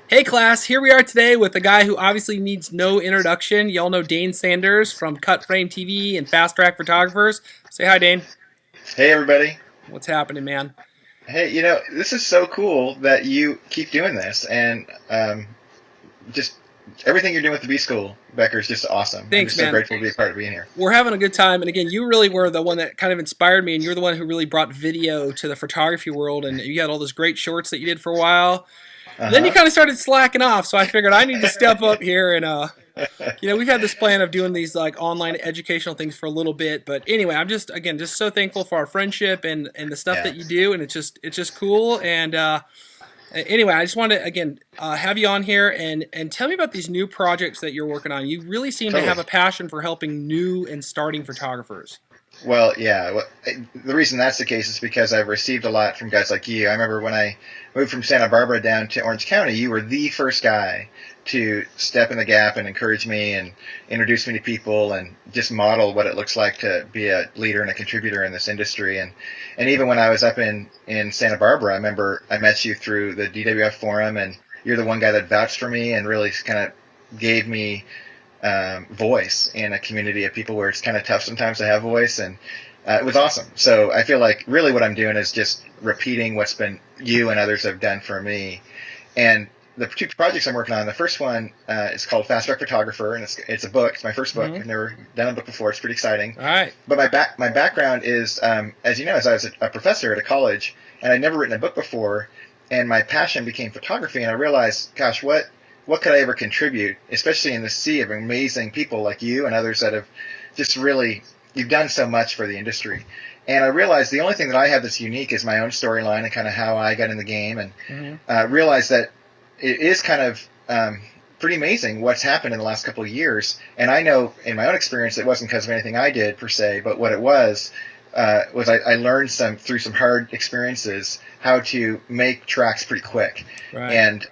Hey class, here we are today with a guy who obviously needs no introduction. Y'all know Dane Sanders from Cut Frame TV and Fast Track Photographers. Say hi, Dane. Hey everybody. What's happening, man? Hey, this is so cool that you keep doing this, and just everything you're doing with the B School, Becker, is just awesome. I'm Thanks, just so man. grateful to be a part of being here. We're having a good time, and again, you really were the one that kind of inspired me, and you're the one who really brought video to the photography world, and you had all those great shorts that you did for a while. Then you Uh kind of started slacking off, so I figured I need to step up here and we've had this plan of doing these like online educational things for a little bit, but anyway, I'm just again just so thankful for our friendship and the stuff Yeah, that you do, and it's just cool. And anyway, I just wanted to again have you on here and tell me about these new projects that you're working on. You really seem to have totally. a passion for helping new and starting photographers. Well, yeah. The reason that's the case is because I've received a lot from guys like you. I remember when I moved from Santa Barbara down to Orange County, you were the first guy to step in the gap and encourage me and introduce me to people and just model what it looks like to be a leader and a contributor in this industry. And even when I was up in Santa Barbara, I remember I met you through the DWF forum, and you're the one guy that vouched for me and really kind of gave me voice in a community of people where it's kind of tough sometimes to have voice, and it was awesome. So I feel like really what I'm doing is just repeating what's been you and others have done for me. And the two projects I'm working on, the first one is called Fast Track Photographer, and it's a book. It's my first book. Mm-hmm. I've never done a book before. It's pretty exciting. All right. But my background is, as you know, as I was a professor at a college, and I'd never written a book before, and my passion became photography, and I realized, gosh, what could I ever contribute, especially in the sea of amazing people like you and others that have just really, you've done so much for the industry. And I realized the only thing that I have that's unique is my own storyline and kind of how I got in the game, and Mm-hmm. realized that it is kind of pretty amazing what's happened in the last couple of years. And I know in my own experience it wasn't because of anything I did per se, but what it was I learned through some hard experiences how to make tracks pretty quick. Right. And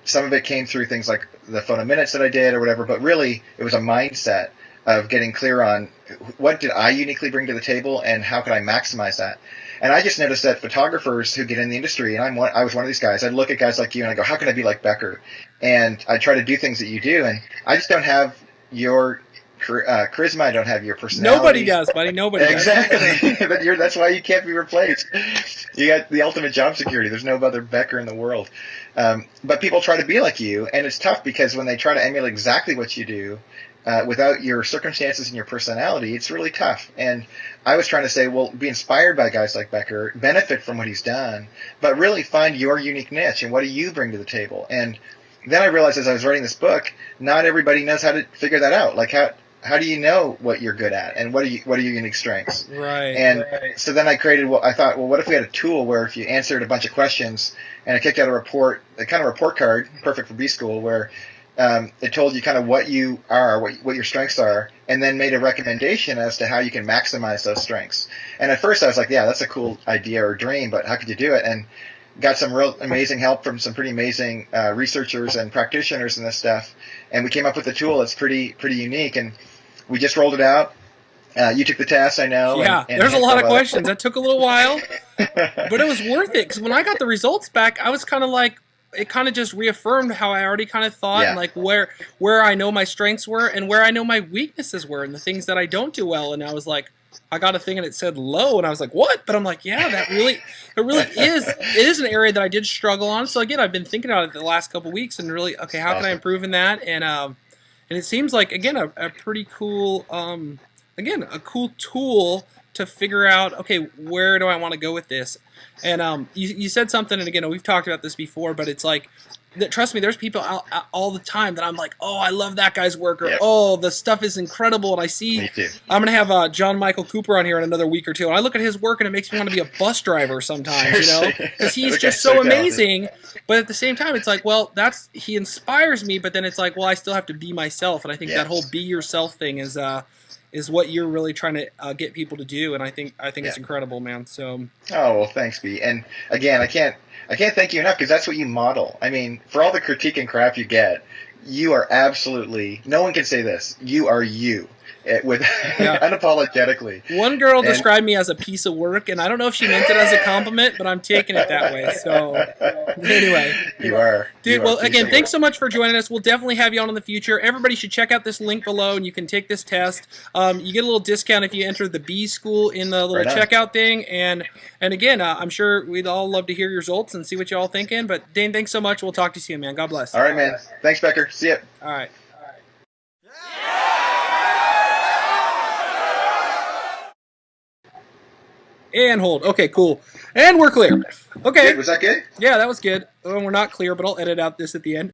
some of it came through things like the photo minutes that I did or whatever, but really it was a mindset of getting clear on what did I uniquely bring to the table and how could I maximize that. And I just noticed that photographers who get in the industry, and I was one of these guys, I'd look at guys like you and I go, how can I be like Becker? And I try to do things that you do, and I just don't have your charisma. I don't have your Nobody personality. does, buddy. Nobody does. Exactly. That's why you can't be replaced. You got the ultimate job security. There's no other Becker in the world. But people try to be like you, and it's tough because when they try to emulate exactly what you do, without your circumstances and your personality, it's really tough. And I was trying to say, well, be inspired by guys like Becker, benefit from what he's done, but really find your unique niche and what do you bring to the table. And then I realized as I was writing this book, not everybody knows how to figure that out. Like how do you know what you're good at and what are your unique strengths? Right. And so then I thought, well, what if we had a tool where if you answered a bunch of questions and it kicked out a kind of report card, perfect for B School, where it told you kind of what you are, what your strengths are, and then made a recommendation as to how you can maximize those strengths. And at first I was like, yeah, that's a cool idea or dream, but how could you do it? And got some real amazing help from some pretty amazing researchers and practitioners in this stuff. And we came up with a tool that's pretty unique, and we just rolled it out. You took the test, I know. Yeah, And there's a lot of questions. That took a little while, but it was worth it because when I got the results back, I was kind of like, it kind of just reaffirmed how I already kind of thought and Yeah. like where I know my strengths were and where I know my weaknesses were and the things that I don't do well. And I was like, I got a thing and it said low, and I was like, what? But I'm like, yeah, it really is. It is an area that I did struggle on. So again, I've been thinking about it the last couple of weeks and really, okay, how can I Awesome. improve in that? And it seems like again a pretty cool again a cool tool to figure out, okay, where do I want to go with this. And you said something, and again, we've talked about this before, but it's like, trust me, there's people all the time that I'm like, oh, I love that guy's work, or Yep. oh, the stuff is incredible, and I see, Me too. I'm going to have John Michael Cooper on here in another week or two, and I look at his work, and it makes me want to be a bus driver sometimes, because he's That just guy's so talented. amazing, but at the same time, it's like, well, he inspires me, but then it's like, well, I still have to be myself, and I think that whole Yes. be yourself thing is what you're really trying to get people to do, and I think Yeah. it's incredible, man. So Oh, well, thanks, B. And again, I can't thank you enough because that's what you model. I mean, for all the critique and crap you get, you are absolutely, no one can say this. You are you. With Yeah. unapologetically. One girl described me as a piece of work, and I don't know if she meant it as a compliment, but I'm taking it that way. So anyway, you are. Dude, you well, are again, thanks so much for joining us. We'll definitely have you on in the future. Everybody should check out this link below, and you can take this test. You get a little discount if you enter the B school in the little checkout thing. And again, I'm sure we'd all love to hear your results and see what you all thinking. But Dane, thanks so much. We'll talk to you soon, man. God bless. All right, man. Thanks, Becker. See ya. All right. And hold. Okay, cool. And we're clear. Okay. Good. Was that good? Yeah, that was good. We're not clear, but I'll edit out this at the end.